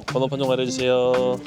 번호 판정 말해주세요.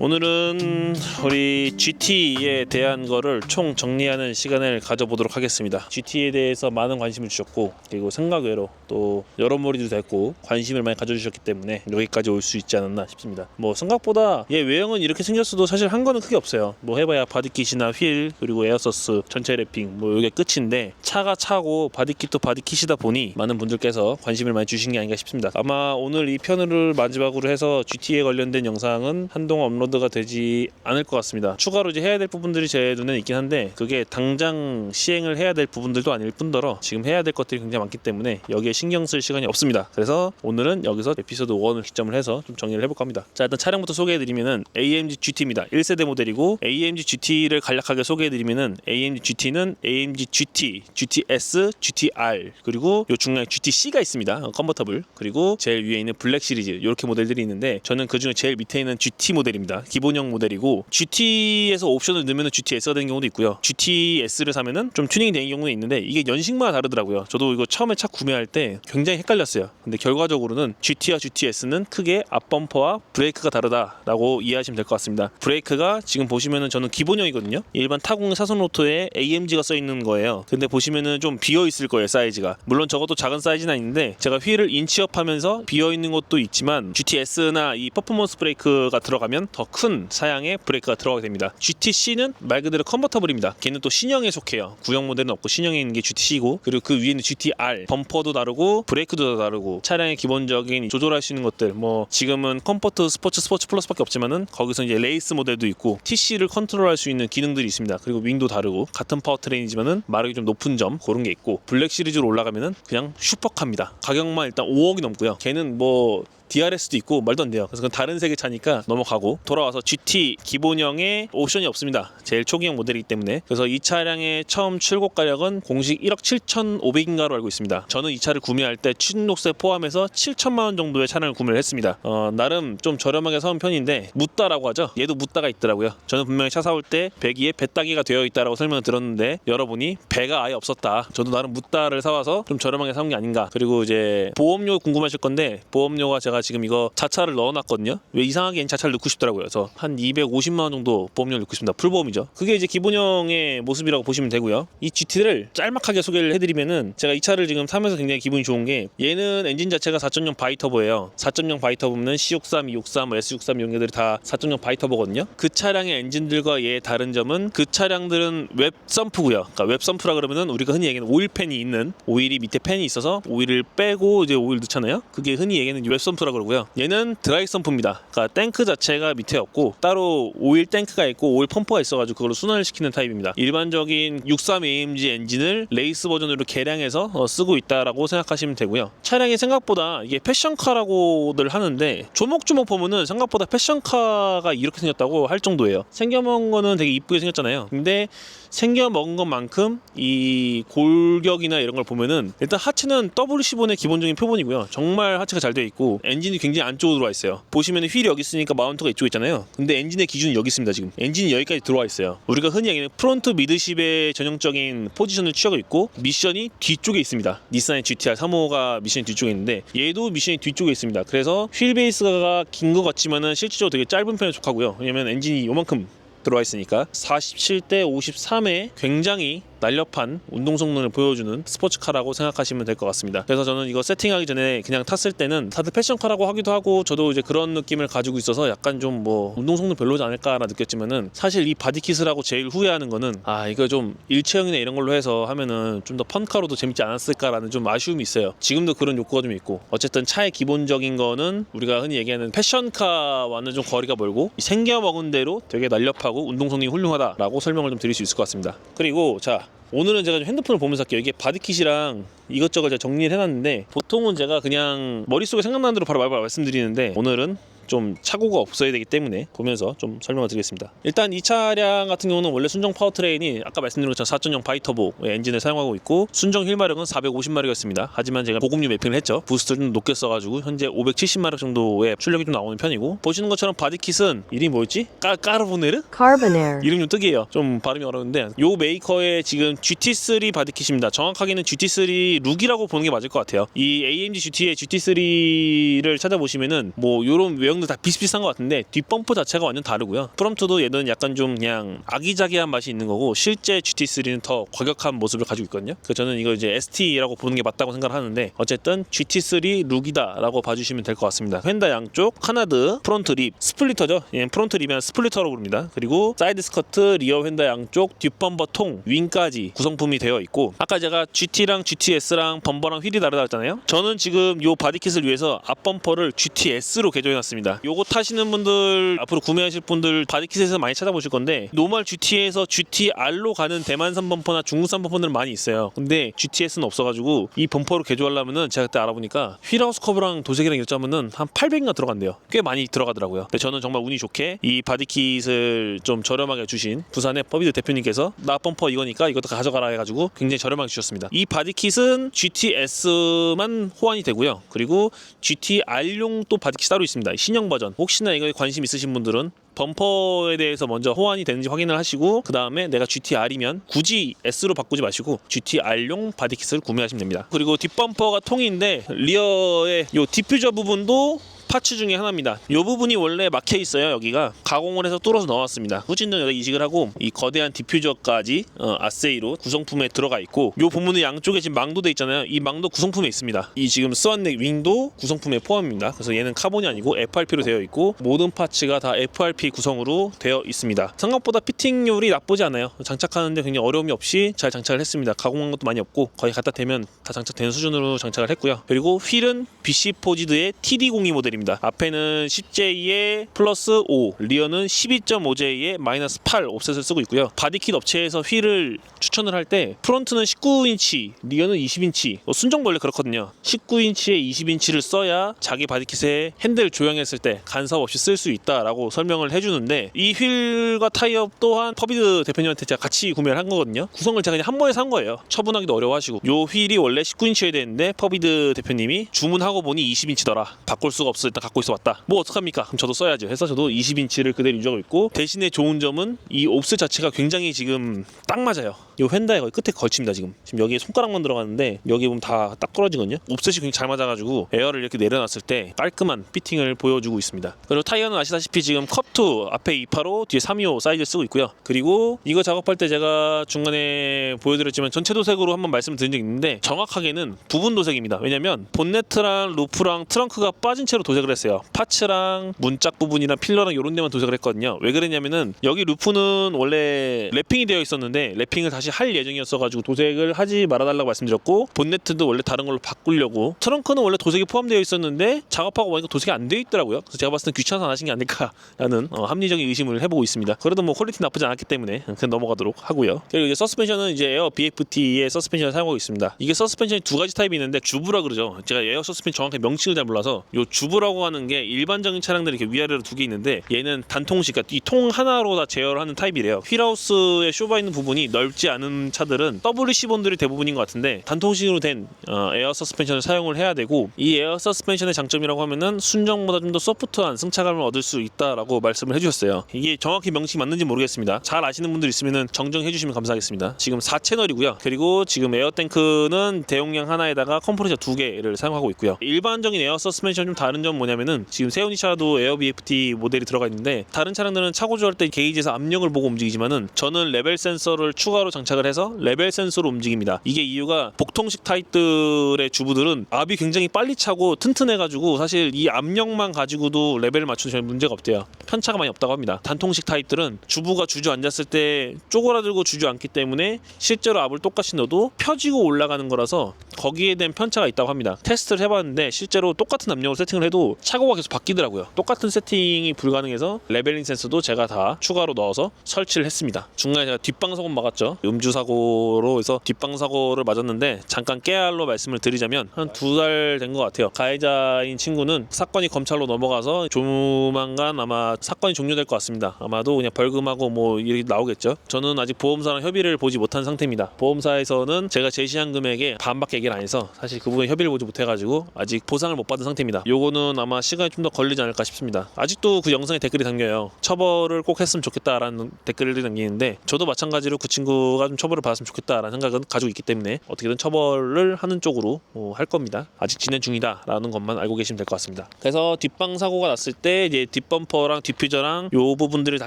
오늘은 우리 GT에 대한 거를 총 정리하는 시간을 가져보도록 하겠습니다. GT에 대해서 많은 관심을 주셨고, 그리고 생각 외로 또 여러모리도 됐고 관심을 많이 가져주셨기 때문에 여기까지 올 수 있지 않았나 싶습니다. 뭐 생각보다 얘 외형은 이렇게 생겼어도 사실 한 거는 크게 없어요. 뭐 해봐야 바디킷이나 휠 그리고 에어서스 전체 랩핑 뭐 이게 끝인데, 차가 차고 바디킷도 바디킷이다 보니 많은 분들께서 관심을 많이 주신 게 아닌가 싶습니다. 아마 오늘 이 편을 마지막으로 해서 GT에 관련된 영상은 한동안 업로드가 되지 않을 것 같습니다. 추가로 이제 해야 될 부분들이 제 눈에 있긴 한데, 그게 당장 시행을 해야 될 부분들도 아닐 뿐더러 지금 해야 될 것들이 굉장히 많기 때문에 여기에 신경 쓸 시간이 없습니다. 그래서 오늘은 여기서 에피소드 1을 기점을 해서 좀 정리를 해볼까 합니다. 자, 일단 차량부터 소개해드리면은 AMG GT입니다. 1세대 모델이고, AMG GT를 간략하게 소개해드리면은 AMG GT는 AMG GT, GTS, GTR 그리고 요 중간에 GTC가 있습니다. 컨버터블. 그리고 제일 위에 있는 블랙 시리즈 이렇게 모델들이 있는데, 저는 그 중에 제일 밑에 있는 GT 모델입니다. 기본형 모델이고, GT에서 옵션을 넣으면 GTS가 되는 경우도 있고요. GTS를 사면은 좀 튜닝이 되는 경우도 있는데, 이게 연식마다 다르더라고요. 저도 이거 처음에 차 구매할 때 굉장히 헷갈렸어요. 근데 결과적으로는 GT와 GTS는 크게 앞범퍼와 브레이크가 다르다라고 이해하시면 될 것 같습니다. 브레이크가 지금 보시면은 저는 기본형이거든요. 일반 타공 사선 로터에 AMG가 써 있는 거예요. 근데 보시면은 좀 비어 있을 거예요, 사이즈가. 물론 적어도 작은 사이즈는 아닌데, 제가 휠을 인치업하면서 비어 있는 것도 있지만 GTS나 이 퍼포먼스 브레이크가 들어가면 더 큰 사양의 브레이크가 들어가게 됩니다. GTC는 말 그대로 컨버터블입니다. 걔는 또 신형에 속해요. 구형 모델은 없고 신형에 있는 게 GTC고, 그리고 그 위에는 GTR. 범퍼도 다르고 브레이크도 다르고 차량의 기본적인 조절할 수 있는 것들, 뭐 지금은 컴포트, 스포츠 플러스밖에 없지만은 거기서 이제 레이스 모델도 있고 TC를 컨트롤할 수 있는 기능들이 있습니다. 그리고 윙도 다르고 같은 파워트레인이지만은 마력이 좀 높은 점 그런 게 있고, 블랙 시리즈로 올라가면은 그냥 슈퍼카입니다. 가격만 일단 5억이 넘고요. 걔는 뭐 DRS도 있고 말도 안 돼요. 그래서 그건 다른 세계 차니까 넘어가고, 돌아와서 GT 기본형에 옵션이 없습니다. 제일 초기형 모델이기 때문에. 그래서 이 차량의 처음 출고 가격은 공식 1억 7,500인가로 알고 있습니다. 저는 이 차를 구매할 때 취등록세 포함해서 7천만 원 정도의 차량을 구매를 했습니다. 나름 좀 저렴하게 사온 편인데, 묻다라고 하죠. 얘도 묻다가 있더라고요. 저는 분명히 차 사올 때 배기에 배따기가 되어 있다라고 설명을 들었는데, 여러분이 배가 아예 없었다. 저도 나름 묻다를 사와서 좀 저렴하게 사온 게 아닌가. 그리고 이제 보험료 궁금하실 건데, 보험료가 제가 지금 이거 자차를 넣어놨거든요. 왜 이상하게 자차를 넣고 싶더라고요. 그래서 한 250만 원 정도 보험료를 넣고 싶습니다. 풀보험이죠. 그게 이제 기본형의 모습이라고 보시면 되고요. 이 GT를 짤막하게 소개를 해드리면은, 제가 이 차를 지금 타면서 굉장히 기분이 좋은 게, 얘는 엔진 자체가 4.0 바이터보예요. 4.0 바이터보면 C63, E63, S63 이런 게들이 다 4.0 바이터보거든요. 그 차량의 엔진들과 얘의 다른 점은, 그 차량들은 웹 썸프고요. 그러니까 웹 썸프라 그러면은 우리가 흔히 얘기하는 오일 팬이 있는, 오일이 밑에 팬이 있어서 오일을 빼고 이제 오일 넣잖아요. 그게 흔히 얘기하는 웹 썸프라 그러고요. 얘는 드라이 썸프입니다. 그러니까 탱크 자체가 밑에 없고 따로 오일 탱크가 있고 오일 펌프가 있어가지고 그걸로 순환을 시키는 타입입니다. 일반적인 63 AMG 엔진을 레이스 버전으로 개량해서 쓰고 있다라고 생각하시면 되고요. 차량이 생각보다 이게 패션카라고들 하는데, 조목조목 보면은 생각보다 패션카가 이렇게 생겼다고 할 정도예요. 생겨먹은 거는 되게 이쁘게 생겼잖아요. 근데 생겨먹은 것만큼 이 골격이나 이런 걸 보면은, 일단 하체는 WC 본의 기본적인 표본이고요. 정말 하체가 잘 되어 있고, 엔진이 굉장히 안쪽으로 들어와 있어요. 보시면 휠이 여기 있으니까 마운트가 이쪽에 있잖아요. 근데 엔진의 기준은 여기 있습니다. 지금 엔진이 여기까지 들어와 있어요. 우리가 흔히 얘기하는 프론트 미드십의 전형적인 포지션을 취하고 있고, 미션이 뒤쪽에 있습니다. 닛산의 GTR 3호가 미션이 뒤쪽에 있는데, 얘도 미션이 뒤쪽에 있습니다. 그래서 휠 베이스가 긴 것 같지만은 실질적으로 되게 짧은 편에 속하고요. 왜냐면 엔진이 요만큼 들어와 있으니까. 47대 53에 굉장히 날렵한 운동 성능을 보여주는 스포츠카라고 생각하시면 될 것 같습니다. 그래서 저는 이거 세팅하기 전에 그냥 탔을 때는 다들 패션카라고 하기도 하고, 저도 이제 그런 느낌을 가지고 있어서 약간 좀 뭐 운동 성능 별로지 않을까라 느꼈지만은, 사실 이 바디킷을 하고 제일 후회하는 거는, 이거 좀 일체형이나 이런 걸로 해서 하면은 좀 더 펀카로도 재밌지 않았을까라는 좀 아쉬움이 있어요. 지금도 그런 욕구가 좀 있고, 어쨌든 차의 기본적인 거는 우리가 흔히 얘기하는 패션카와는 좀 거리가 멀고, 생겨먹은 대로 되게 날렵하고 운동 성능이 훌륭하다라고 설명을 좀 드릴 수 있을 것 같습니다. 그리고 자, 오늘은 제가 좀 핸드폰을 보면서 할게요. 이게 바디킷이랑 이것저것 제가 정리를 해놨는데, 보통은 제가 그냥 머릿속에 생각나는 대로 바로 말씀드리는데, 오늘은 좀 착오가 없어야 되기 때문에 보면서 좀 설명을 드리겠습니다. 일단 이 차량 같은 경우는 원래 순정 파워트레인이 아까 말씀드린 것처럼 4.0 바이터보 엔진을 사용하고 있고 순정 휠마력은 450마력이었습니다. 하지만 제가 보급류 매핑을 했죠. 부스트를 좀 높게 써가지고 현재 570마력 정도의 출력이 좀 나오는 편이고, 보시는 것처럼 바디킷은 이름이 뭐였지? 까르보네르? Carbonair. 이름 좀 특이해요. 좀 발음이 어려운데 요 메이커의 지금 GT3 바디킷입니다. 정확하게는 GT3 룩이라고 보는 게 맞을 것 같아요. 이 AMG GT의 GT3를 찾아보시면은 뭐 요런 외형들 다 비슷비슷한 것 같은데 뒷범퍼 자체가 완전 다르고요. 프럼트도 얘는 약간 좀 그냥 아기자기한 맛이 있는 거고, 실제 GT3는 더 과격한 모습을 가지고 있거든요. 그래서 저는 이거 이제 ST라고 보는 게 맞다고 생각을 하는데, 어쨌든 GT3 룩이다라고 봐주시면 될 것 같습니다. 휀다 양쪽 카나드 프론트 립 스플리터죠. 예, 프론트 립이면 스플리터로 부릅니다. 그리고 사이드 스커트, 리어 휀다 양쪽, 뒷범퍼 통, 윙까지 구성품이 되어 있고, 아까 제가 GT랑 GTS랑 범퍼랑 휠이 다르다 했잖아요. 저는 지금 요 바디킷을 위해서 앞범퍼를 GTS로 개조해놨습니다. 요거 타시는 분들, 앞으로 구매하실 분들 바디킷에서 많이 찾아보실 건데, 노멀 GT에서 GTR로 가는 대만산 범퍼나 중국산 범퍼들은 많이 있어요. 근데 GTS는 없어가지고 이 범퍼로 개조하려면은 제가 그때 알아보니까 휠하우스 커브랑 도색이랑 이렇자면은 한 800만 들어간대요. 꽤 많이 들어가더라고요. 근데 저는 정말 운이 좋게 이 바디킷을 좀 저렴하게 주신 부산의 퍼비드 대표님께서 나 범퍼 이거니까 이것도 가져가라 해가지고 굉장히 저렴하게 주셨습니다. 이 바디킷은 GTS만 호환이 되고요. 그리고 GTR용 또 바디킷이 따로 있습니다. 신형 버전. 혹시나 이거에 관심 있으신 분들은 범퍼에 대해서 먼저 호환이 되는지 확인을 하시고, 그 다음에 내가 GTR이면 굳이 S로 바꾸지 마시고 GTR용 바디킷을 구매하시면 됩니다. 그리고 뒷범퍼가 통인데 리어의 요 디퓨저 부분도 파츠 중에 하나입니다. 이 부분이 원래 막혀 있어요. 여기가 가공을 해서 뚫어서 넣었습니다. 후진도 여기 이식을 하고 이 거대한 디퓨저까지 아세이로 구성품에 들어가 있고, 이 부분은 양쪽에 지금 망도 돼 있잖아요. 이 망도 구성품에 있습니다. 이 지금 스완넥 윙도 구성품에 포함입니다. 그래서 얘는 카본이 아니고 FRP로 되어 있고 모든 파츠가 다 FRP 구성으로 되어 있습니다. 생각보다 피팅률이 나쁘지 않아요. 장착하는데 굉장히 어려움이 없이 잘 장착을 했습니다. 가공한 것도 많이 없고 거의 갖다 대면 다 장착되는 수준으로 장착을 했고요. 그리고 휠은 BC 포지드의 TD02 모델입니다. 앞에는 10J의 플러스 5, 리어는 12.5J의 마이너스 8 옵셋을 쓰고 있고요. 바디킷 업체에서 휠을 추천을 할 때 프론트는 19인치, 리어는 20인치, 순정 원래 그렇거든요. 19인치에 20인치를 써야 자기 바디킷에 핸들 조향했을 때 간섭 없이 쓸 수 있다라고 설명을 해주는데, 이 휠과 타이어 또한 퍼비드 대표님한테 제가 같이 구매를 한 거거든요. 구성을 제가 그냥 한 번에 산 거예요. 처분하기도 어려워하시고. 요 휠이 원래 19인치여야 되는데 퍼비드 대표님이 주문하고 보니 20인치더라. 바꿀 수가 없어 일단 갖고 있어 왔다. 뭐 어떡합니까? 그럼 저도 써야죠. 해서 저도 20인치를 그대로 유지하고 있고, 대신에 좋은 점은 이 옵셋 자체가 굉장히 지금 딱 맞아요. 이 휀다에 거의 끝에 걸칩니다. 지금 여기에 손가락만 들어가는데 여기 보면 다 딱 떨어지거든요. 옵셋이 굉장히 잘 맞아가지고 에어를 이렇게 내려놨을 때 깔끔한 피팅을 보여주고 있습니다. 그리고 타이어는 아시다시피 지금 컵2 앞에 285 뒤에 325 사이즈 쓰고 있고요. 그리고 이거 작업할 때 제가 중간에 보여드렸지만 전체 도색으로 한번 말씀드린 적이 있는데, 정확하게는 부분 도색입니다. 왜냐면 본네트랑 루프랑 트렁크가 빠진 채로 도색을 했어요. 파츠랑 문짝 부분이랑 필러랑 이런 데만 도색을 했거든요. 왜 그랬냐면은 여기 루프는 원래 랩핑이 되어 있었는데 랩핑을 다시 할 예정이었어가지고 도색을 하지 말아달라고 말씀드렸고, 본네트도 원래 다른 걸로 바꾸려고, 트렁크는 원래 도색이 포함되어 있었는데 작업하고 보니까 도색이 안 되어 있더라고요. 그래서 제가 봤을 때 귀찮아서 안 하신 게 아닐까라는 합리적인 의심을 해보고 있습니다. 그래도 뭐 퀄리티 나쁘지 않았기 때문에 그냥 넘어가도록 하고요. 그리고 이제 서스펜션은 이제 에어 BFT의 서스펜션을 사용하고 있습니다. 이게 서스펜션이 두 가지 타입이 있는데 주브라 그러죠. 제가 에어 서스펜션 정확히 명칭을 잘 몰라서 요 주브라고 하는 게 일반적인 차량들이 이렇게 위아래로 두 개 있는데, 얘는 단통식, 그러니까 이 통 하나로 다 제어를 하는 타입이래요. 휠하우스에 쇼바 있는 부분이 넓지 않은 차들은 WC본들이 대부분인 것 같은데 단통식으로 된 에어 서스펜션을 사용을 해야 되고, 이 에어 서스펜션의 장점이라고 하면은 순정보다 좀 더 소프트한 승차감을 얻을 수 있다라고 말씀을 해주셨어요. 이게 정확히 명칭이 맞는지 모르겠습니다. 잘 아시는 분들 있으면은 정정해 주시면 감사하겠습니다. 지금 4채널이고요. 그리고 지금 에어탱크는 대용량 하나에다가 컴프레셔 2개를 사용하고 있고요. 일반적인 에어 서스펜션 좀 다른 점 뭐냐면은, 지금 세오니 차도 에어 BFT 모델이 들어가 있는데 다른 차량들은 차 고조할 때 게이지에서 압력을 보고 움직이지만은 저는 레벨 센서를 추가로 장착을 해서 레벨 센서로 움직입니다. 이게 이유가 복통식 타입들의 주부들은 압이 굉장히 빨리 차고 튼튼해가지고 사실 이 압력만 가지고도 레벨을 맞춰도 전혀 문제가 없대요. 편차가 많이 없다고 합니다. 단통식 타입들은 주부가 주저앉았을 때 쪼그라들고 주저앉기 때문에 실제로 압을 똑같이 넣어도 펴지고 올라가는 거라서 거기에 대한 편차가 있다고 합니다. 테스트를 해봤는데 실제로 똑같은 압력을 세팅을 해도 해도 차고가 계속 바뀌더라고요. 똑같은 세팅이 불가능해서 레벨링 센서도 제가 다 추가로 넣어서 설치를 했습니다. 중간에 제가 뒷방 사고 막았죠. 음주 사고로 해서 뒷방 사고를 맞았는데 잠깐 깨알로 말씀을 드리자면 한 2달 된 것 같아요. 가해자인 친구는 사건이 검찰로 넘어가서 조만간 아마 사건이 종료될 것 같습니다. 아마도 그냥 벌금하고 뭐 이렇게 나오겠죠. 저는 아직 보험사랑 협의를 보지 못한 상태입니다. 보험사에서는 제가 제시한 금액의 반밖에 얘기를 안 해서 사실 그 부분에 협의를 보지 못해가지고 아직 보상을 못 받은 상태입니다. 요거는 아마 시간이 좀 더 걸리지 않을까 싶습니다. 아직도 그 영상에 댓글이 담겨요. 처벌을 꼭 했으면 좋겠다라는 댓글들이 담기는데 저도 마찬가지로 그 친구가 좀 처벌을 받았으면 좋겠다라는 생각은 가지고 있기 때문에 어떻게든 처벌을 하는 쪽으로 할 겁니다. 아직 진행 중이다라는 것만 알고 계시면 될 것 같습니다. 그래서 뒷방 사고가 났을 때 이제 뒷범퍼랑 디퓨저랑 요 부분들이 다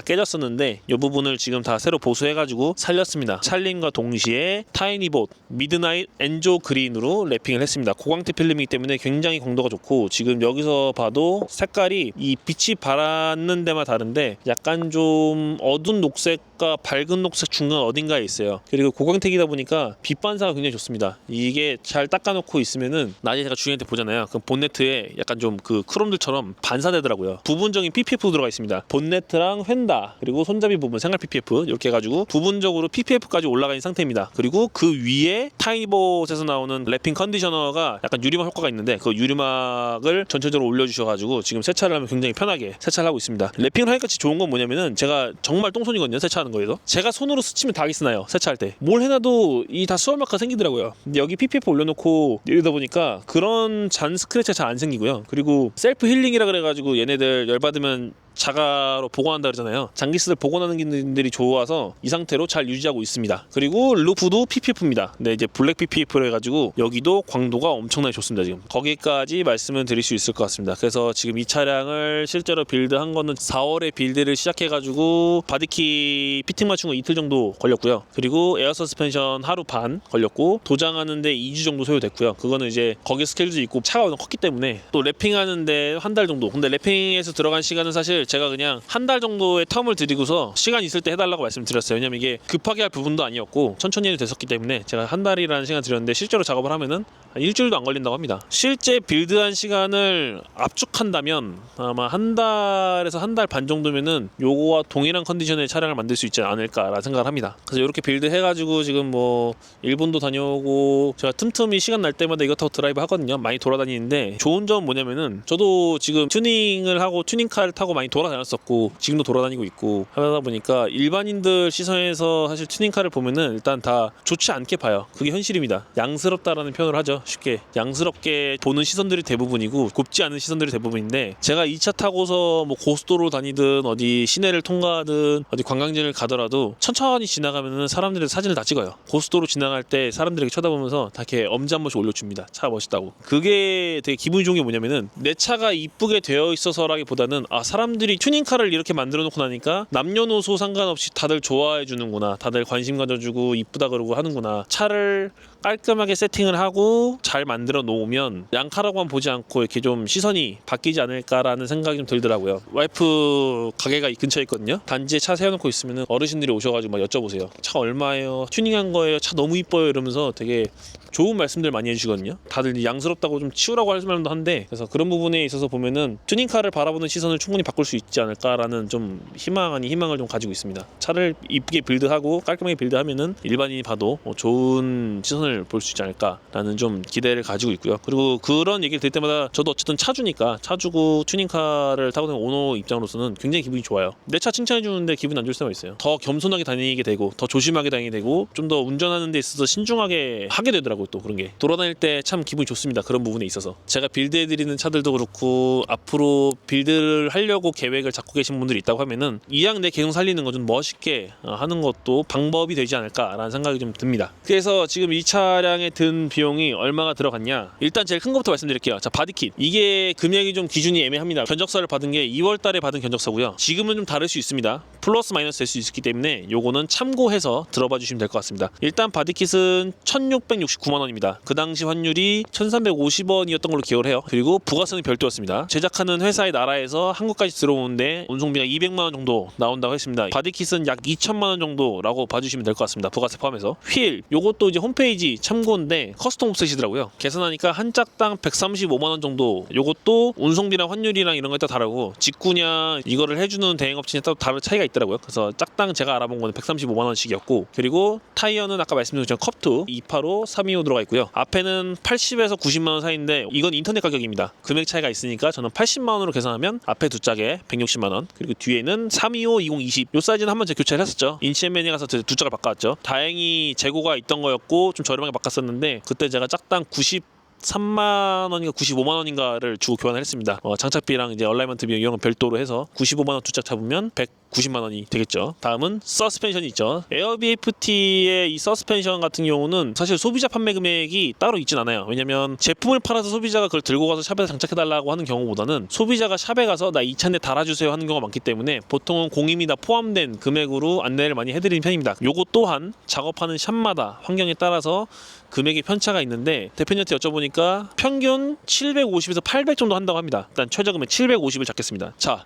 깨졌었는데 요 부분을 지금 다 새로 보수해가지고 살렸습니다. 살림과 동시에 타이니봇 미드나잇 엔조 그린으로 랩핑을 했습니다. 고광택 필름이기 때문에 굉장히 광도가 좋고 지금 여기서 봐도 색깔이 이 빛이 바라는 데만 다른데 약간 좀 어두운 녹색과 밝은 녹색 중간 어딘가에 있어요. 그리고 고광택이다 보니까 빛 반사가 굉장히 좋습니다. 이게 잘 닦아놓고 있으면은 낮에 제가 주인한테 보잖아요. 그럼 본네트에 약간 좀 그 크롬들처럼 반사되더라고요. 부분적인 PPF 들어가 있습니다. 본네트랑 휀다 그리고 손잡이 부분 생활 PPF 이렇게 해가지고 부분적으로 PPF까지 올라가 있는 상태입니다. 그리고 그 위에 타이니봇에서 나오는 랩핑 컨디셔너가 약간 유리막 효과가 있는데 그 유리막을 전체적으로 올려주셔가지고 지금 세차를 하면 굉장히 편하게 세차를 하고 있습니다. 랩핑을 하니까 좋은 건 뭐냐면은 제가 정말 똥손이거든요. 세차하는 거에서 제가 손으로 스치면 다 기스나요. 세차할 때 뭘 해놔도 이 다 수월마크가 생기더라고요. 근데 여기 PPF 올려놓고 이러다 보니까 그런 잔 스크래치가 잘 안 생기고요. 그리고 셀프 힐링이라 그래가지고 얘네들 열받으면 자가로 복원한다 그러잖아요. 장기스를 복원하는 기능들이 좋아서 이 상태로 잘 유지하고 있습니다. 그리고 루프도 PPF입니다. 근데 이제 블랙 PPF로 해가지고 여기도 광도가 엄청나게 좋습니다. 지금 거기까지 말씀을 드릴 수 있을 것 같습니다. 그래서 지금 이 차량을 실제로 빌드한 거는 4월에 빌드를 시작해가지고 바디키 피팅 맞춘 거 이틀 정도 걸렸고요. 그리고 에어 서스펜션 하루 반 걸렸고 도장하는데 2주 정도 소요됐고요. 그거는 이제 거기 스케줄도 있고 차가 워낙 컸기 때문에 또 랩핑하는데 한 달 정도. 근데 랩핑에서 들어간 시간은 사실 제가 그냥 한 달 정도의 텀을 드리고서 시간 있을 때 해달라고 말씀드렸어요. 왜냐면 이게 급하게 할 부분도 아니었고 천천히 해도 됐었기 때문에 제가 한 달이라는 시간 드렸는데 실제로 작업을 하면은 한 일주일도 안 걸린다고 합니다. 실제 빌드한 시간을 압축한다면 아마 한 달에서 한 달 반 정도면은 요거와 동일한 컨디션의 차량을 만들 수 있지 않을까라는 생각을 합니다. 그래서 이렇게 빌드 해가지고 지금 뭐 일본도 다녀오고 제가 틈틈이 시간 날 때마다 이거 타고 드라이브 하거든요. 많이 돌아다니는데 좋은 점은 뭐냐면은 저도 지금 튜닝을 하고 튜닝카를 타고 많이 돌아다녔었고 지금도 돌아다니고 있고 하다 보니까 일반인들 시선에서 사실 튜닝카를 보면은 일단 다 좋지 않게 봐요. 그게 현실입니다. 양스럽다라는 표현을 하죠. 쉽게 양스럽게 보는 시선들이 대부분이고 곱지 않은 시선들이 대부분인데 제가 이 차 타고서 뭐 고속도로 다니든 어디 시내를 통과하든 어디 관광지를 가더라도 천천히 지나가면은 사람들이 사진을 다 찍어요. 고속도로 지나갈 때 사람들이 쳐다보면서 다 이렇게 엄지 한 번씩 올려줍니다. 차 멋있다고. 그게 되게 기분이 좋은 게 뭐냐면은 내 차가 이쁘게 되어 있어서라기보다는 아 사람들이 튜닝카를 이렇게 만들어 놓고 나니까 남녀노소 상관없이 다들 좋아해 주는구나. 다들 관심 가져주고 이쁘다 그러고 하는구나. 차를 깔끔하게 세팅을 하고 잘 만들어 놓으면 양카라고만 보지 않고 이렇게 좀 시선이 바뀌지 않을까라는 생각이 좀 들더라고요. 와이프 가게가 이 근처에 있거든요. 단지에 차 세워놓고 있으면 어르신들이 오셔가지고 막 여쭤보세요. 차 얼마예요? 튜닝한 거예요? 차 너무 이뻐요? 이러면서 되게 좋은 말씀들 많이 해주시거든요. 다들 양스럽다고 좀 치우라고 할 말도 한데 그래서 그런 부분에 있어서 보면은 튜닝카를 바라보는 시선을 충분히 바꿀 수 있지 않을까라는 좀 희망 아닌 희망을 좀 가지고 있습니다. 차를 이쁘게 빌드하고 깔끔하게 빌드하면은 일반인이 봐도 좋은 시선을 볼 수 있지 않을까라는 좀 기대를 가지고 있고요. 그리고 그런 얘기를 들 때마다 저도 어쨌든 차주니까 차주고 튜닝카를 타고 다니는 오너 입장으로서는 굉장히 기분이 좋아요. 내 차 칭찬해 주는데 기분 안 좋을 때가 있어요. 더 겸손하게 다니게 되고 더 조심하게 다니게 되고 좀 더 운전하는 데 있어서 신중하게 하게 되더라고요. 또 그런 게 돌아다닐 때 참 기분이 좋습니다. 그런 부분에 있어서 제가 빌드해드리는 차들도 그렇고 앞으로 빌드를 하려고 계획을 잡고 계신 분들이 있다고 하면은 이왕 내 계획 살리는 거 좀 멋있게 하는 것도 방법이 되지 않을까라는 생각이 좀 듭니다. 그래서 지금 이 차량에 든 비용이 얼마가 들어갔냐, 일단 제일 큰 것부터 말씀드릴게요. 자, 바디킷 이게 금액이 좀 기준이 애매합니다. 견적서를 받은 게 2월 달에 받은 견적서고요. 지금은 좀 다를 수 있습니다. 플러스 마이너스 될 수 있기 때문에 요거는 참고해서 들어봐 주시면 될 것 같습니다. 일단 바디킷은 1669만 199만 원입니다. 그 당시 환율이 1350원이었던 걸로 기억을 해요. 그리고 부가세는 별도였습니다. 제작하는 회사의 나라에서 한국까지 들어오는데 운송비가 200만 원 정도 나온다고 했습니다. 바디킷은 약 2천만 원 정도라고 봐주시면 될 것 같습니다. 부가세 포함해서. 휠 요것도 이제 홈페이지 참고인데 커스텀 옵셋이더라고요. 계산하니까 한 짝당 135만 원 정도. 요것도 운송비랑 환율이랑 이런 거에 따라 다르고 직구냐 이거를 해주는 대행업체에 따라 다른 차이가 있더라고요. 그래서 짝당 제가 알아본 거는 135만 원씩이었고, 그리고 타이어는 아까 말씀드린 것처럼 컵2 285, 325 들어가 있고요. 앞에는 80에서 90만 원 사이인데 이건 인터넷 가격입니다. 금액 차이가 있으니까 저는 80만 원으로 계산하면 앞에 두 짝에 160만 원, 그리고 뒤에는 325, 2020 요 사이즈는 한번 제가 교체를 했었죠. 인치앤맨에 가서 두 짝을 바꿔왔죠. 다행히 재고가 있던 거였고 좀 저렴하게 바꿨었는데 그때 제가 짝당 93만 원인가 95만 원인가를 주고 교환을 했습니다. 장착비랑 이제 얼라이먼트 비용 이런 건 별도로 해서 95만 원 두 짝 잡으면 190만 원이 되겠죠. 다음은 서스펜션이 있죠. 에어비에프티의 이 서스펜션 같은 경우는 사실 소비자 판매 금액이 따로 있진 않아요. 왜냐면 제품을 팔아서 소비자가 그걸 들고 가서 샵에서 장착해달라고 하는 경우보다는 소비자가 샵에 가서 나 이 차인데 달아주세요 하는 경우가 많기 때문에 보통은 공임이 다 포함된 금액으로 안내를 많이 해드리는 편입니다. 요거 또한 작업하는 샵마다 환경에 따라서 금액의 편차가 있는데 대표님한테 여쭤보니까 평균 750에서 800 정도 한다고 합니다. 일단 최저금액 750을 잡겠습니다. 자,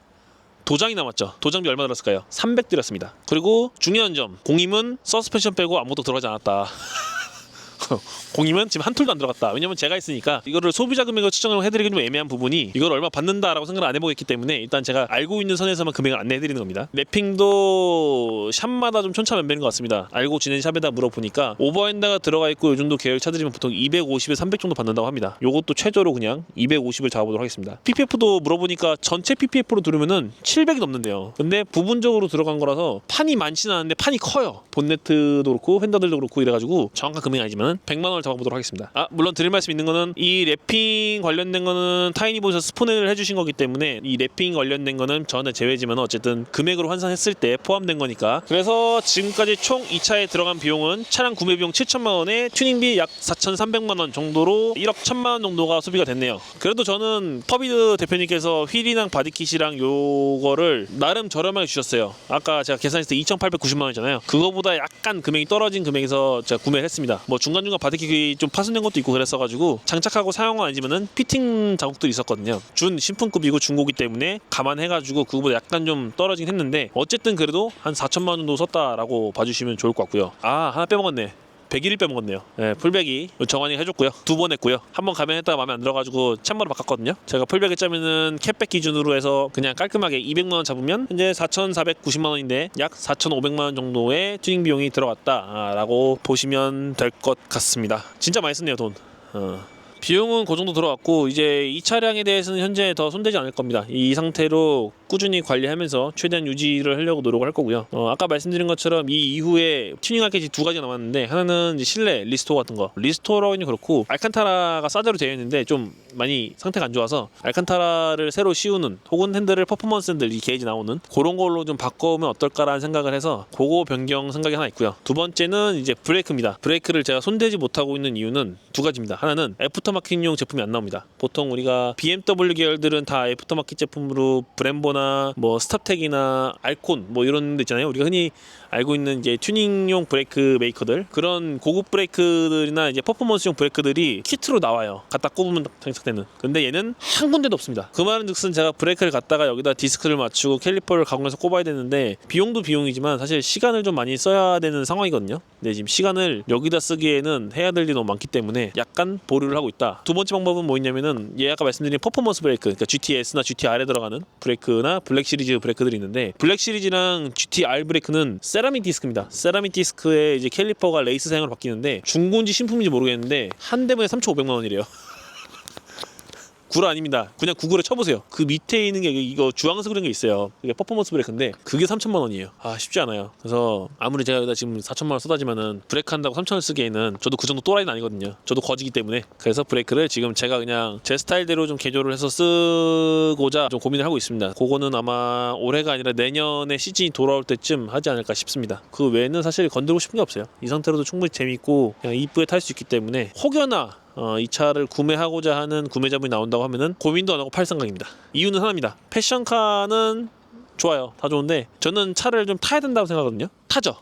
도장이 남았죠. 도장비 얼마 들었을까요? 300 들었습니다. 그리고 중요한 점, 공임은 서스펜션 빼고 아무것도 들어가지 않았다. 공임은 지금 한 툴도 안 들어갔다. 왜냐면 제가 있으니까 이거를 소비자 금액을 측정을 해드리기 좀 애매한 부분이, 이걸 얼마 받는다라고 생각을 안 해보겠기 때문에 일단 제가 알고 있는 선에서만 금액을 안내해드리는 겁니다. 랩핑도 샵마다 좀 천차만별인 것 같습니다. 알고 지낸 샵에다 물어보니까 오버핸드가 들어가 있고 요즘도 계열 차들이면 보통 250에 300 정도 받는다고 합니다. 요것도 최저로 그냥 250을 잡아보도록 하겠습니다. PPF도 물어보니까 전체 PPF로 들으면은 700이 넘는데요. 근데 부분적으로 들어간 거라서 판이 많지는 않은데 판이 커요. 본네트도 그렇고 휀더들도 그렇고 이래가지고 정확한 금액이 아니지만 100만 원을 잡아보도록 하겠습니다. 물론 드릴 말씀 있는 거는 이 랩핑 관련된 거는 타이니보에서 스폰을 해주신 거기 때문에 이 랩핑 관련된 거는 저한테 제외지만 어쨌든 금액으로 환산했을 때 포함된 거니까. 그래서 지금까지 총 이 차에 들어간 비용은 차량 구매 비용 7천만 원에 튜닝비 약 4,300만 원 정도로 1억 1천만 원 정도가 소비가 됐네요. 그래도 저는 퍼비드 대표님께서 휠이랑 바디킷이랑 요거를 나름 저렴하게 주셨어요. 아까 제가 계산했을 때 2,890만 원이잖아요. 그거보다 약간 금액이 떨어진 금액에서 제가 구매를 했습니다. 뭐 중간중간 바디킷이 좀 파손된 것도 있고 그랬어가지고 장착하고 사용은 아니지만은 피팅 자국들이 있었거든요. 준 신품급이고 중고기 때문에 감안해가지고 그거보다 약간 좀 떨어지긴 했는데 어쨌든 그래도 한 4천만 원 정도 썼다라고 봐주시면 좋을 것 같고요. 하나 빼먹었네. 101일 빼먹었네요. 네, 풀백이 정환이 해줬고요. 2번 했고요. 한 번 가면했다가 마음에 안 들어가지고 참마로 바꿨거든요. 제가 풀백에 짜면은 캡백 기준으로 해서 그냥 깔끔하게 200만 원 잡으면 현재 4,490만 원인데 약 4,500만 원 정도의 튜닝 비용이 들어갔다라고 보시면 될 것 같습니다. 진짜 많이 썼네요, 돈. 비용은 그 정도 들어갔고 이제 이 차량에 대해서는 현재 더 손대지 않을 겁니다. 이 상태로 꾸준히 관리하면서 최대한 유지를 하려고 노력을 할 거고요. 아까 말씀드린 것처럼 이 이후에 튜닝할 게 두 가지가 남았는데 하나는 이제 실내 리스토어 같은 거. 리스토어라고는 그렇고 알칸타라가 싸제로 되어 있는데 좀 많이 상태가 안 좋아서 알칸타라를 새로 씌우는 혹은 핸들을 퍼포먼스 핸들 이 게이지 나오는 그런 걸로 좀 바꿔오면 어떨까라는 생각을 해서 그거 변경 생각이 하나 있고요. 두 번째는 이제 브레이크입니다. 브레이크를 제가 손대지 못하고 있는 이유는 두 가지입니다. 하나는 애프터마켓용 제품이 안 나옵니다. 보통 우리가 BMW 계열들은 다 애프터마켓 제품으로 브렘보나 뭐 스탑텍이나 알콘 뭐 이런 데 있잖아요. 우리가 흔히 알고 있는 이제 튜닝용 브레이크 메이커들, 그런 고급 브레이크들이나 이제 퍼포먼스용 브레이크들이 키트로 나와요. 갖다 꼽으면 장착되는. 근데 얘는 한 군데도 없습니다. 그 말은즉슨 제가 브레이크를 갖다가 여기다 디스크를 맞추고 캘리퍼를 가공해서 꼽아야 되는데 비용도 비용이지만 사실 시간을 좀 많이 써야 되는 상황이거든요. 근데 지금 시간을 여기다 쓰기에는 해야 될 일이 너무 많기 때문에 약간 보류를 하고 있다. 두 번째 방법은 뭐냐면은 얘 아까 말씀드린 퍼포먼스 브레이크, 그러니까 GTS나 GTR에 들어가는 브레이크나 블랙 시리즈 브레이크들이 있는데 블랙 시리즈랑 GTR 브레이크는 세라믹 디스크입니다. 세라믹 디스크에 이제 캘리퍼가 레이스 사양으로 바뀌는데 중고인지 신품인지 모르겠는데 한 대분에 3,500만 원이래요. 구라 아닙니다. 그냥 구글에 쳐보세요. 그 밑에 있는 게 이거 주황색 그런 게 있어요. 이게 퍼포먼스 브레이크인데 그게 3천만 원이에요. 쉽지 않아요. 그래서 아무리 제가 여기다 지금 4천만 원 쏟아지면은 브레이크 한다고 3천원 쓰기에는 저도 그 정도 또라이는 아니거든요. 저도 거지기 때문에. 그래서 브레이크를 지금 제가 그냥 제 스타일대로 좀 개조를 해서 쓰고자 좀 고민을 하고 있습니다. 그거는 아마 올해가 아니라 내년에 시즌이 돌아올 때쯤 하지 않을까 싶습니다. 그 외에는 사실 건드리고 싶은 게 없어요. 이 상태로도 충분히 재밌고 그냥 이쁘게 탈 수 있기 때문에 혹여나 이 차를 구매하고자 하는 구매자분이 나온다고 하면은 고민도 안 하고 팔 생각입니다. 이유는 하나입니다. 패션카는 좋아요. 다 좋은데 저는 차를 좀 타야 된다고 생각하거든요. 타죠.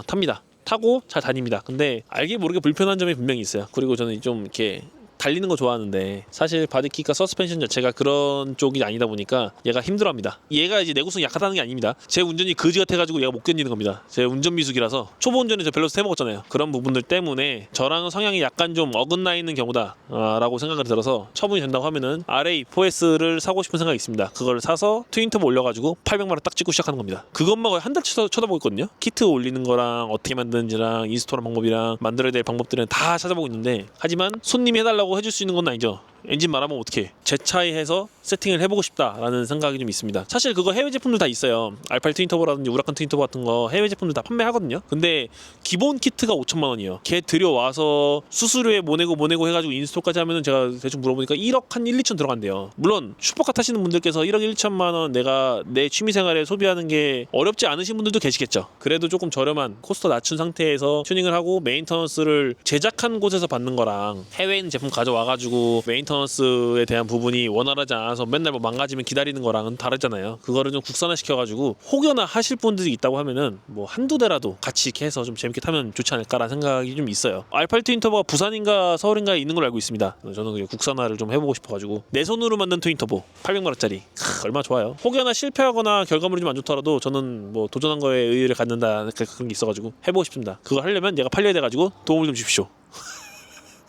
탑니다. 타고 잘 다닙니다. 근데 알게 모르게 불편한 점이 분명히 있어요. 그리고 저는 좀 이렇게 달리는 거 좋아하는데 사실 바디킥과 서스펜션 자체가 그런 쪽이 아니다 보니까 얘가 힘들어합니다. 얘가 이제 내구성이 약하다는 게 아닙니다. 제 운전이 거지 같아가지고 얘가 못 견디는 겁니다. 제 운전 미숙이라서 초보 운전에 저 밸런스 해먹었잖아요. 그런 부분들 때문에 저랑 성향이 약간 좀 어긋나 있는 경우다 라고 생각을 들어서 처분이 된다고 하면은 RA4S를 사고 싶은 생각이 있습니다. 그걸 사서 트윈터보 올려가지고 800만원 딱 찍고 시작하는 겁니다. 그것만 거의 한 달치 쳐다보고 있거든요. 키트 올리는 거랑 어떻게 만드는지랑 인스톨한 방법이랑 만들어야 될 방법들은 다 찾아보고 있는데, 하지만 손님이 해달라고 해줄 수 있는 건 아니죠. 엔진 말하면 어떡해. 제 차에 해서 세팅을 해보고 싶다라는 생각이 좀 있습니다. 사실 그거 해외 제품들 다 있어요. 알팔 트윈터보라든지 우라칸 트윈터보 같은 거 해외 제품들 다 판매하거든요. 근데 기본 키트가 5천만 원이에요. 걔 들여와서 수수료에 뭐 내고 해가지고 인스톨까지 하면은 제가 대충 물어보니까 1억 한 1, 2천 들어간대요. 물론 슈퍼카 타시는 분들께서 1억 1천만 원 내가 내 취미생활에 소비하는 게 어렵지 않으신 분들도 계시겠죠. 그래도 조금 저렴한 코스터 낮춘 상태에서 튜닝을 하고 메인터넌스를 제작한 곳에서 받는 거랑 해외에 있는 제품 가져와가지고 메인터넌스에 대한 부분이 원활하지 않아서 맨날 뭐 망가지면 기다리는 거랑은 다르잖아요. 그거를 좀 국산화 시켜가지고 혹여나 하실 분들이 있다고 하면은 뭐 한두 대라도 같이 이렇게 해서 좀 재밌게 타면 좋지 않을까라는 생각이 좀 있어요. 알팔 트윈터보가 부산인가 서울인가에 있는 걸로 알고 있습니다. 저는 그냥 국산화를 좀 해보고 싶어가지고 내 손으로 만든 트윈터보 800만원짜리 얼마나 좋아요. 혹여나 실패하거나 결과물이 좀 안 좋더라도 저는 뭐 도전한 거에 의의를 갖는다 그런 게 있어가지고 해보고 싶습니다. 그거 하려면 얘가 팔려야 돼가지고 도움을 좀 주십시오.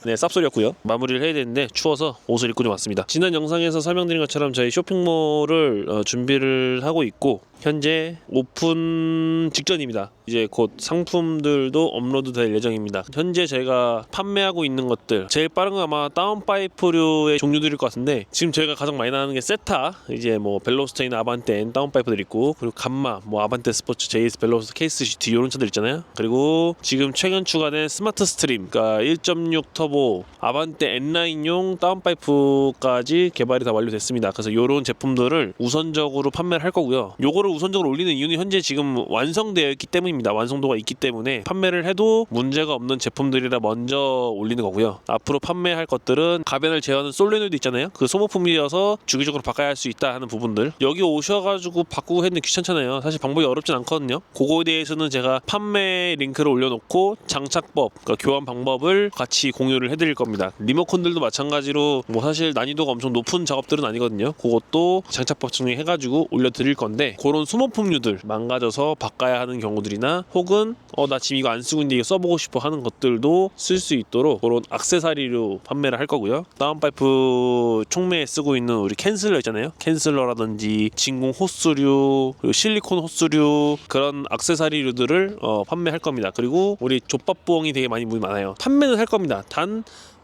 네, 쌉소리였고요. 마무리를 해야 되는데 추워서 옷을 입고 좀 왔습니다. 지난 영상에서 설명드린 것처럼 저희 쇼핑몰을 준비를 하고 있고 현재 오픈 직전입니다. 이제 곧 상품들도 업로드 될 예정입니다. 현재 제가 판매하고 있는 것들 제일 빠른 건 아마 다운파이프류의 종류들일 것 같은데, 지금 저희가 가장 많이 나가는 게 세타, 이제 뭐 벨로스테인, 아반떼 다운파이프들 있고, 그리고 감마, 뭐 아반떼 스포츠, JS 벨로스, 케이스 GT 이런 차들 있잖아요. 그리고 지금 최근 추가된 스마트 스트림, 그러니까 1.6 터보 아반떼 N9용 다운파이프까지 개발이 다 완료됐습니다. 그래서 이런 제품들을 우선적으로 판매를 할 거고요. 요거를 우선적으로 올리는 이유는 현재 지금 완성되어 있기 때문입니다. 완성도가 있기 때문에 판매를 해도 문제가 없는 제품들이라 먼저 올리는 거고요. 앞으로 판매할 것들은 가변을 제어하는 솔레노이드 있잖아요. 그 소모품이어서 주기적으로 바꿔야 할 수 있다 하는 부분들, 여기 오셔가지고 바꾸고 했는데 귀찮잖아요. 사실 방법이 어렵진 않거든요. 그거에 대해서는 제가 판매 링크를 올려놓고 장착법, 그러니까 교환 방법을 같이 공유를 해드릴 겁니다. 리모컨들도 마찬가지로 뭐 사실 난이도가 엄청 높은 작업들은 아니거든요. 그것도 장착법 정리해가지고 올려드릴 건데, 그런 소모품류들 망가져서 바꿔야 하는 경우들이나 혹은 나 지금 이거 안 쓰고 있는데 이거 써보고 싶어 하는 것들도 쓸 수 있도록 그런 액세서리로 판매를 할 거고요. 다운파이프 촉매에 쓰고 있는 우리 캔슬러 있잖아요. 캔슬러라든지 진공 호스류, 그리고 실리콘 호스류, 그런 액세서리류들을 판매할 겁니다. 그리고 우리 족밥부엉이 되게 많이 많아요. 판매는 할 겁니다.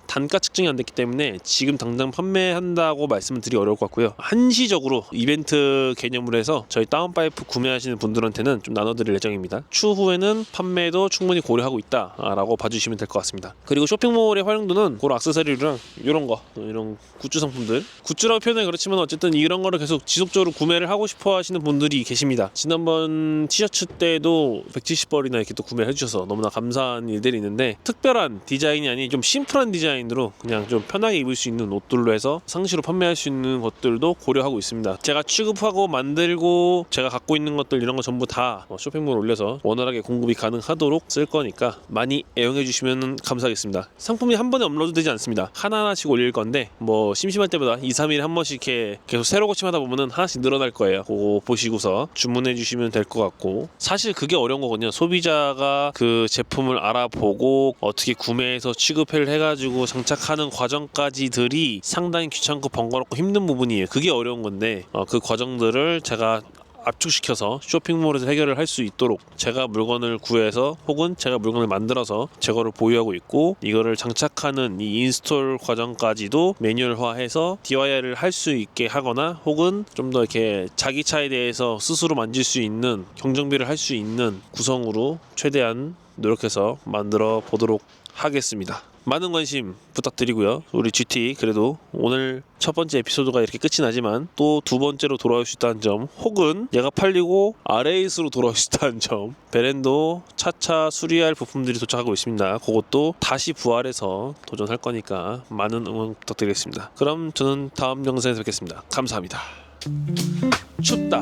단가 측정이 안 됐기 때문에 지금 당장 판매한다고 말씀을 드리기 어려울 것 같고요. 한시적으로 이벤트 개념으로 해서 저희 다운파이프 구매하시는 분들한테는 좀 나눠드릴 예정입니다. 추후에는 판매도 충분히 고려하고 있다라고 봐주시면 될 것 같습니다. 그리고 쇼핑몰의 활용도는 그런 액세서리랑 이런 굿즈 상품들, 굿즈라고 표현은 그렇지만 어쨌든 이런 거를 계속 지속적으로 구매를 하고 싶어 하시는 분들이 계십니다. 지난번 티셔츠 때도 170벌이나 이렇게 또 구매를 해주셔서 너무나 감사한 일들이 있는데, 특별한 디자인이 아닌 좀 심플한 디자인으로 그냥 좀 편하게 입을 수 있는 옷들로 해서 상시로 판매할 수 있는 것들도 고려하고 있습니다. 제가 취급하고 만들고 제가 갖고 있는 것들 이런 거 전부 다 쇼핑몰 올려서 원활하게 공급이 가능하도록 쓸 거니까 많이 애용해 주시면 감사하겠습니다. 상품이 한 번에 업로드 되지 않습니다. 하나하나씩 올릴 건데 뭐 심심할 때마다 2, 3일에 한 번씩 이렇게 계속 새로 고침하다 보면은 하나씩 늘어날 거예요. 그거 보시고서 주문해 주시면 될 것 같고, 사실 그게 어려운 거거든요. 소비자가 그 제품을 알아보고 어떻게 구매해서 취급을 해가지고 장착하는 과정까지들이 상당히 귀찮고 번거롭고 힘든 부분이에요. 그게 어려운 건데 그 과정들을 제가 압축시켜서 쇼핑몰에서 해결을 할 수 있도록 제가 물건을 구해서 혹은 제가 물건을 만들어서 제거를 보유하고 있고, 이거를 장착하는 이 인스톨 과정까지도 매뉴얼화해서 DIY를 할 수 있게 하거나 혹은 좀 더 이렇게 자기 차에 대해서 스스로 만질 수 있는 경정비를 할 수 있는 구성으로 최대한 노력해서 만들어 보도록 하겠습니다. 많은 관심 부탁드리고요. 우리 GT 그래도 오늘 첫 번째 에피소드가 이렇게 끝이 나지만 또 두 번째로 돌아올 수 있다는 점, 혹은 얘가 팔리고 RAS로 돌아올 수 있다는 점, 베렌도 차차 수리할 부품들이 도착하고 있습니다. 그것도 다시 부활해서 도전할 거니까 많은 응원 부탁드리겠습니다. 그럼 저는 다음 영상에서 뵙겠습니다. 감사합니다. 춥다.